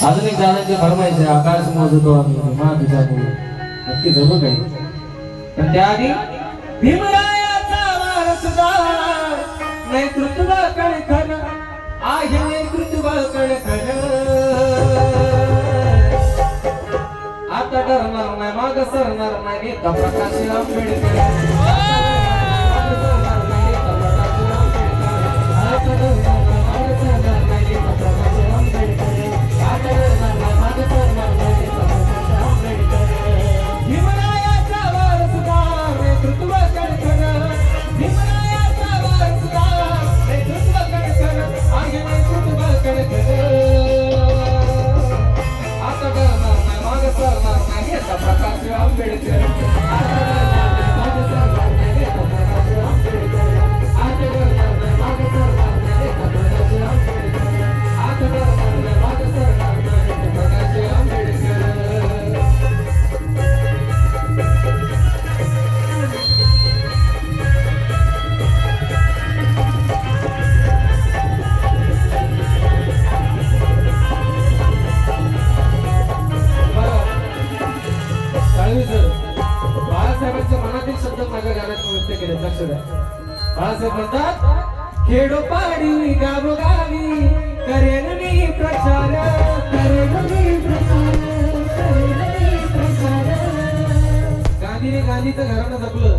अजून एक दादाची फरमाईश आहे, आकाश मोजतो आम्ही भीमा तुझा मुळे नक्की जमू काही. पण त्याआधी भीमरायाचा वारसदार नेतृत्व कणखर आहे, नेतृत्व कणखर. आता डरणार नाही, माग सरणार नाही, नेता प्रकाश आंबेडकर. बाळासाहेबांच्या मनातील शब्द माझ्या गाण्यात व्यक्त केले. लक्ष द्या. बाळासाहेब म्हणतात, खेडोपाडी गावोगावी करेन मी प्रचार, करेन मी प्रचार, करेन मी प्रचार. गांधीने गांधीचं घराणं जपलं,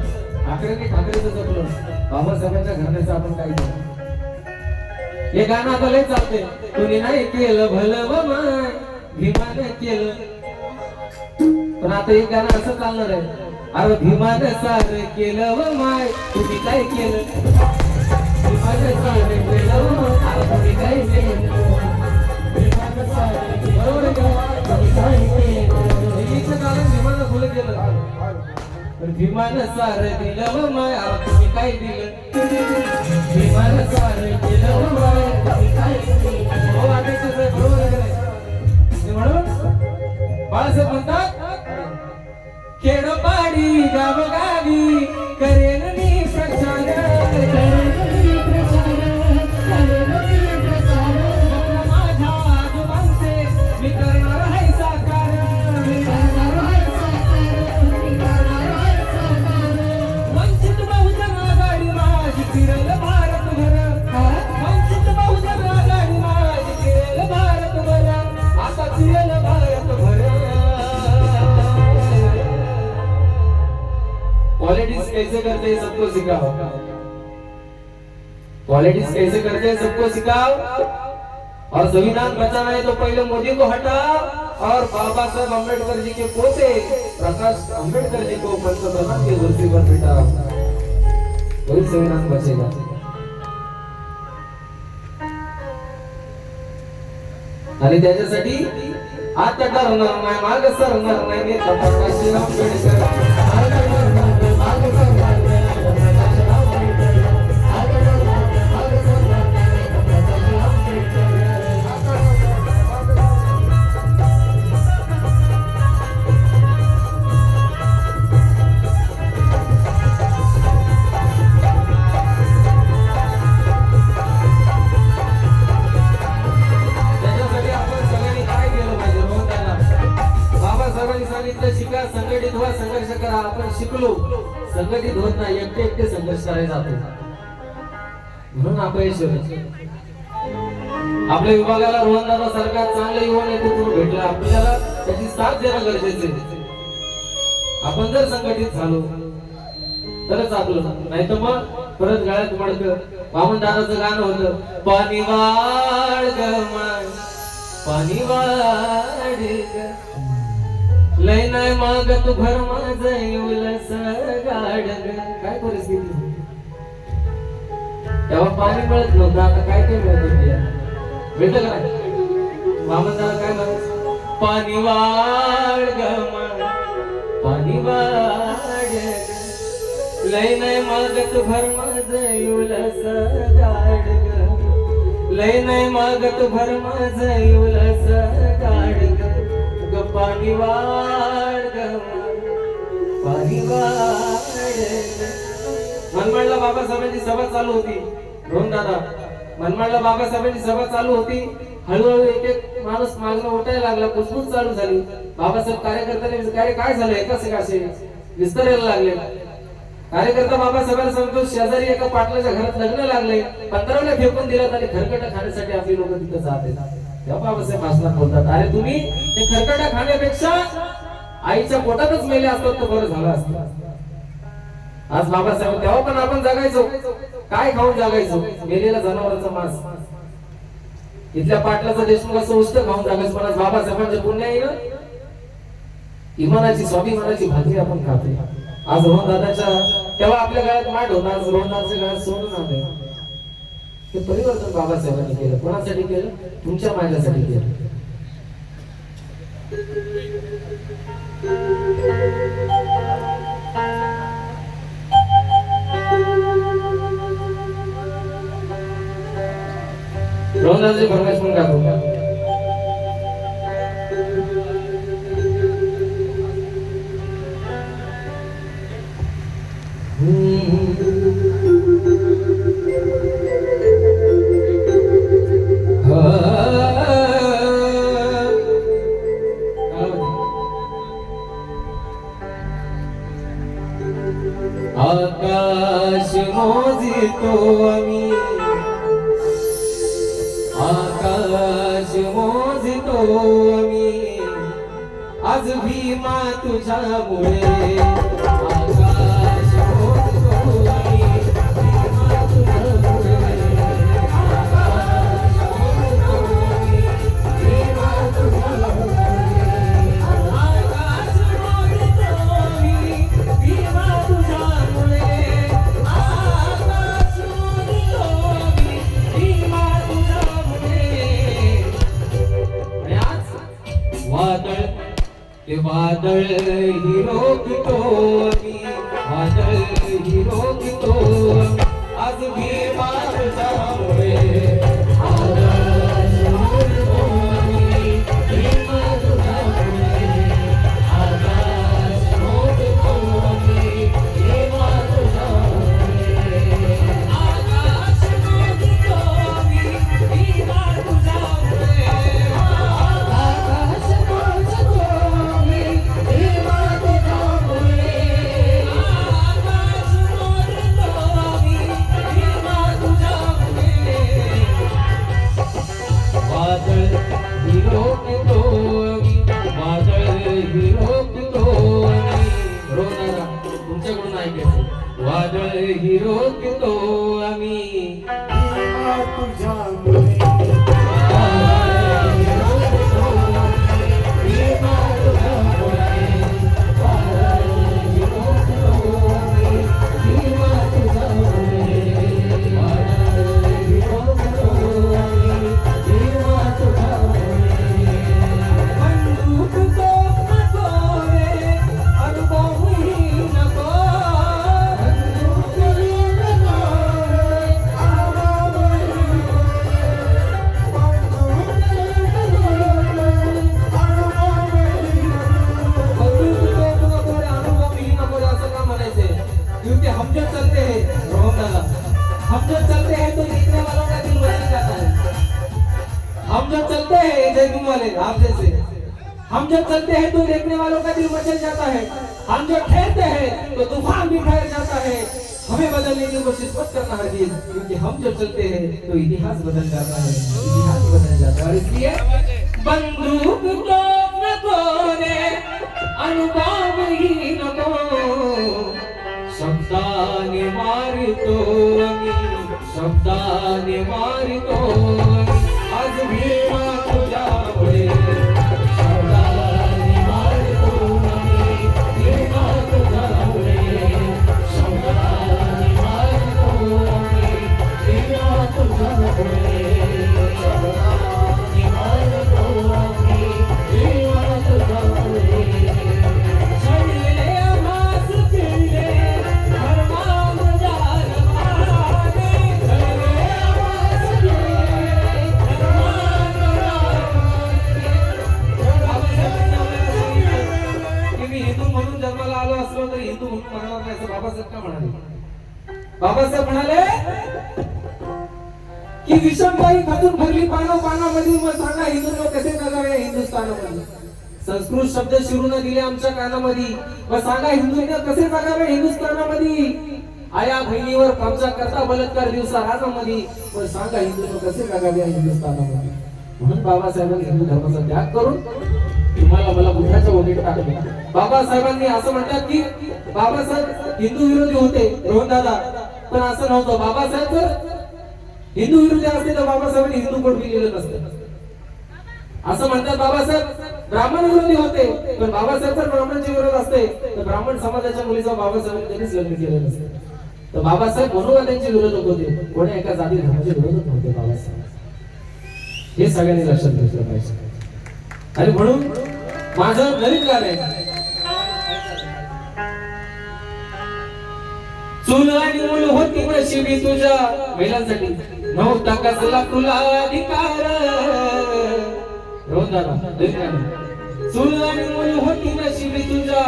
ठाकरेंनी ठाकरेचं जपलं, बाबासाहेबांच्या घराण्याचं आपण काय केलं. हे गाणं आता लय चालते. कुणी नाही केलं भलं व माय, भीमाने केलं. पण आता एक गाणं असं चालणार आहे, अरे भीमाने सार केलं व माय, तुम्ही काय केलं. भीमाने सार केलं व माय, अरे तुम्ही काय केलं. भीमाने सार बरोबर आहे, तुम्ही काय केलं. हिचं गाणं भीमानं फुलं केलं. पण भीमाने सार दिलं व माय, अरे तुम्ही काय दिलं. भीमाने सार केलं व माय, तुम्ही काय दिलं. हो आदेशच आहे, बरोबर आहे म्हणून बाळासाहेब म्हणतात, खेडोपाडी गावोगावी करेन मी प्रचार, करेन मी प्रचार, करेन मी प्रचार. माझ्या आजोबांचे मी करणार आहे साकार, मी करणार आहे साकार, मी करणार आहे साकार. वंचित बहुजन आघाडी माझी फिरेल भारतभर, वंचित बहुजन आघाडी माझी फिरेल भारतभर, आता फिरेल भारतभर. पॉलिटिक्स कैसे करते हैं सबको सिखाओ, पॉलिटिक्स कैसे करते हैं सबको सिखाओ. और संविधान बचाना है तो पहले मोदी को हटाओ और बाबा साहब अम्बेडकर जी के पोते प्रकाश अम्बेडकर जी को पंतप्रधान की कुर्सी पर बिठाओ, वही संविधान बचेगा. आणि त्याच्यासाठी आता डरणार नाही, माग सरणार नाही, नेता प्रकाश आंबेडकर. शिका, संघटित व्हा, संघर्ष करा. आपण शिकलो, संघटित होत नाही, एकटे एकटे संघर्ष करायला जातो म्हणून अपयश होते. आपल्या विभागाला रोहनदादा सारखा चांगला युवा नेतृत्व भेटला, आपल्याला त्याची साथ देणं गरजेचे. आपण जर संघटित झालो तरच आपलं, नाही तर मग परत गाळ्यात मडक. वामन दादाचं गाणं होतं, पाणी वाढ ग माय, पाणी वाढ ग, लय नाही मागत भर माझं येऊलस गाड. काय परिस्थिती, तेव्हा पाणी मिळत नव्हतं, आता काय काय मिळत, भेटलं का नाही. वामनदादा काय म्हणत, पाणी वाढ ग माय, पाणी वाढ, लय नाही मागत भर माझं येऊलस गाड ग, लय नाही मागत भर माझं येऊलस गाड ग. पाणी वाढ ग, पाणी वाढ. मनमाडला बाबासाहेबांची सभा चालू होती. रोहन दादा मनमाडला बाबासाहेबांची सभा चालू होती. हळूहळू एक एक माणूस मागणं उठायला लागला, कुसबुस चालू झाली. बाबासाहेब कार्यकर्त्यांनी काय झालं एकाच असे विस्तारायला लागले. कार्यकर्ता बाबासाहेबांना सांगतो शेजारी एका पाटलाच्या घरात लग्न लागले, 15ला फेकून दिलं आणि खरकटा खाण्यासाठी आपली लोक तिथे जाते. तेव्हा बाबासाहेब भाषणात बोलतात, अरे तुम्ही ते खरकटा खाण्यापेक्षा आईच्या पोटातच मेले असतात तर बरं झालं असतं. आज बाबासाहेब तेव्हा पण आपण जगायचो, काय खाऊन जगायचो? मेलेला जनावरांचा मांस. इथल्या पाटलाचा देशमुख असं उष्ट खाऊन जगायचं. पण आज बाबासाहेबांच्या पुण्याईनं इमानाची स्वाभिमानाची भाकरी आपण खातोय. आज रोहन दादाच्या तेव्हा आपल्या गळ्यात माठ होता, आज रोहन दादाच्या गळ्यात सोनं नाही. हे परिवर्तन बाबासाहेबांनी केलं. कोणासाठी केलं? तुमच्या माझ्यासाठी केलं. रोहन दादाची फरमाईश म्हणून गातो. आकाश मोजितो आम्ही, आकाश मोजितो आम्ही, आज भीमा तुझ्यामुळे. आकाश मोजितो आम्ही, भीमा तुझ्यामुळे. आकाश मोजितो आम्ही, भीमा तुझ्यामुळे. आकाश मोजितो आम्ही, भीमा तुझ्यामुळे. आकाश मोजितो आम्ही, भीमा तुझ्यामुळे. आणि आज वादळ ते वादळ ही रोखतो आम्ही, वादळ ही रोखतो आज भीमा तुझ्यामुळे. आकाश मोजितो आम्ही, भीमा तुझ्यामुळे. आकाश मोजितो आम्ही, भीमा तुझ्यामुळे. आकाश मोजितो आम्ही, भीमा तुझ्यामुळे. आकाश मोजितो आम्ही, भीमा तुझ्यामुळे. आकाश मोजितो आम्ही, भीमा तुझ्यामुळे. वादळ ही रोखतो आम्ही, वादळ ही रोखतो आम्ही. रोहन दादा तुमच्याकडून ऐकायचं. वादळ ही रोखतो आम्ही, भीमा तुझ्यामुळे. हम जो चलते हैं रोहन दादा, हम जो चलते हैं तो देखने वालों का दिल मचल जाता है. हम जो चलते हैं जयगुम वाले आप जैसे, हम जो चलते हैं तो देखने वालों का दिल मचल जाता है. हम जो ठहरते हैं तो तूफान भी ठहर जाता है. हमें बदलने की कोशिश मत करना हरगिज, क्योंकि हम जो चलते हैं तो इतिहास बदल जाता है, इतिहास बदल जाता है. और इसलिए बंदूक तो नको रे, अनुभव ही नको, शब्दाने मारितो आम्ही, शब्दाने मारितो आम्ही. आज भीमा तुझ्यामुळे. शब्दाने मारितो आम्ही, भीमा तुझ्यामुळे. शब्दाने मारितो आम्ही, भीमा तुझ्यामुळे. शब्दाने मारितो आम्ही, भीमा तुझ्यामुळे. चढले आभास फिरले हिंदू म्हणून म्हणणार नाही असं बाबासाहेब का म्हणाले? बाबासाहेब म्हणाले की विषमताई खचून भरली पानामध्ये मग सांगा हिंदू कसे जगावे हिंदुस्थानामध्ये. संस्कृत शब्द शिरून दिले आमच्या कानामध्ये मग सांगा हिंदूने कसे जगावे हिंदुस्थानामध्ये. आया बहिणीवर कब्जा करता बलात्कार दिवसा राजामध्ये पण सांगा हिंदूने कसे जगावे हिंदुस्थानामध्ये. म्हणून बाबासाहेबांनी हिंदू धर्माचा त्याग करून तुम्हाला मला बुद्धाच्या ओढीत टाकले. बाबासाहेबांनी असं म्हणतात की बाबासाहेब हिंदू विरोधी होते रोहनदादा, पण असं नव्हतं. बाबासाहेब जर हिंदू विरोधी असते तर बाबासाहेबांनी हिंदू कोड लिहिलेलं नसतं. असं म्हणतात बाबासाहेब ब्राह्मण विरोधी होते, पण बाबासाहेब जर ब्राह्मणांचे विरोध असते तर ब्राह्मण समाजाच्या मुलीचा बाबासाहेबांनी कधीच लग्न केलं नसतं. तर बाबासाहेब मनोवाद्यांचे विरोधक होते, कोणी एका जाती धर्माचे विरोधक नव्हते बाबासाहेब. हे सगळ्यांनी लक्षात घेतलं पाहिजे. आणि म्हणून माझं नवीन गाणं आहे, चूल आणि मूल होती नशिबी तुझ्या महिलांसाठी नव्हता कसला तुला अधिकार. रोहनदादा नवीन गाणं, चूल आणि मूल होती नशिबी तुझ्या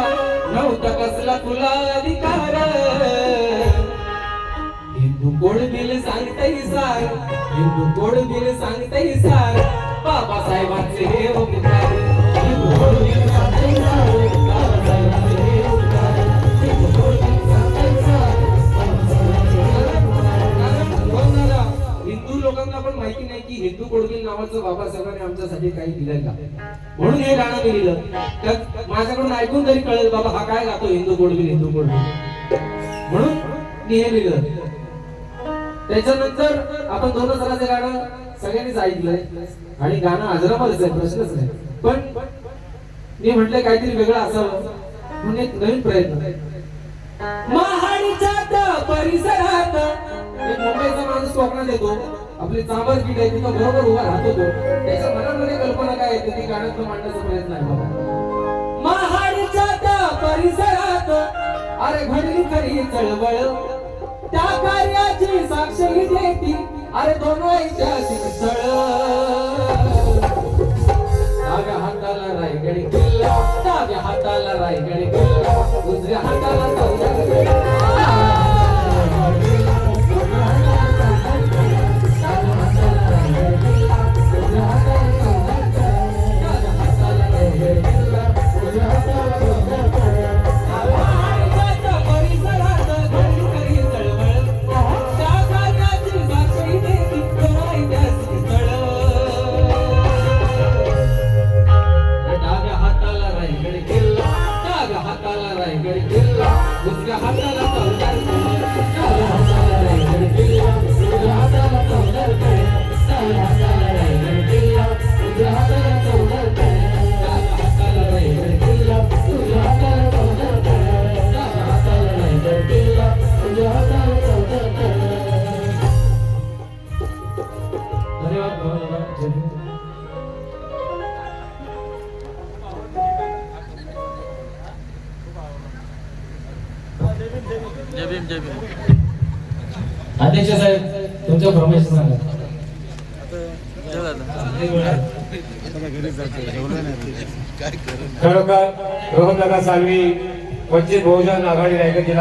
नव्हता कसला तुला अधिकार. हिंदू कोड बिल सांगताही सार, हिंदू कोड बिल सांगताही सार, बाबासाहेबांचे हे उपकार. हिंदू कोड बिल सांगताही सार, बाबासाहेबांचे हे उपकार. हिंदू कोड बिल सांगताही सार, हिंदू लोकांना पण माहिती नाही की हिंदू कोड बिल नावाचं बाबासाहेबांनी आमच्यासाठी काही दिलंय का. म्हणून हे गाणं मी लिहिलं. माझ्याकडून ऐकून तरी कळेल बाबा हा काय गातो Hindu code bill Hindu code bill, म्हणून मी हे लिहिलं. त्याच्यानंतर आपण 2000चं गाणं सगळ्यांनीच ऐकलंय आणि गाणं अजरामरच आहे, प्रश्नच नाही. पण मी म्हटलं काहीतरी वेगळं असावं म्हणून एक नवीन प्रयत्न. महाडीच्या परिसरात एक मुंबईचा माणूस कोकणात येतो, आपली चांबर पीठ आहे तिथं बरोबर उभा राहतो तो. त्याच्या मनामध्ये कल्पना काय येते ती गाण्यात मांडण्याचा प्रयत्न आहे बाबा. महाडीच्या परिसरात अरे घडली खरी चळवळ, त्या कार्याची साक्ष ही देती अरे दोन ऐतिहासिक स्थळ. डाव्या हाताला रायगड किल्ला, डाव्या हाताला रायगड किल्ला, उजव्या हाताला चौदार किल्ला. अध्यक्ष साहेब तुमच्या फरमाईश सांगा. खरोखर रोहनदादा सालवी वंचित बहुजन आघाडी रायगड जिल्हा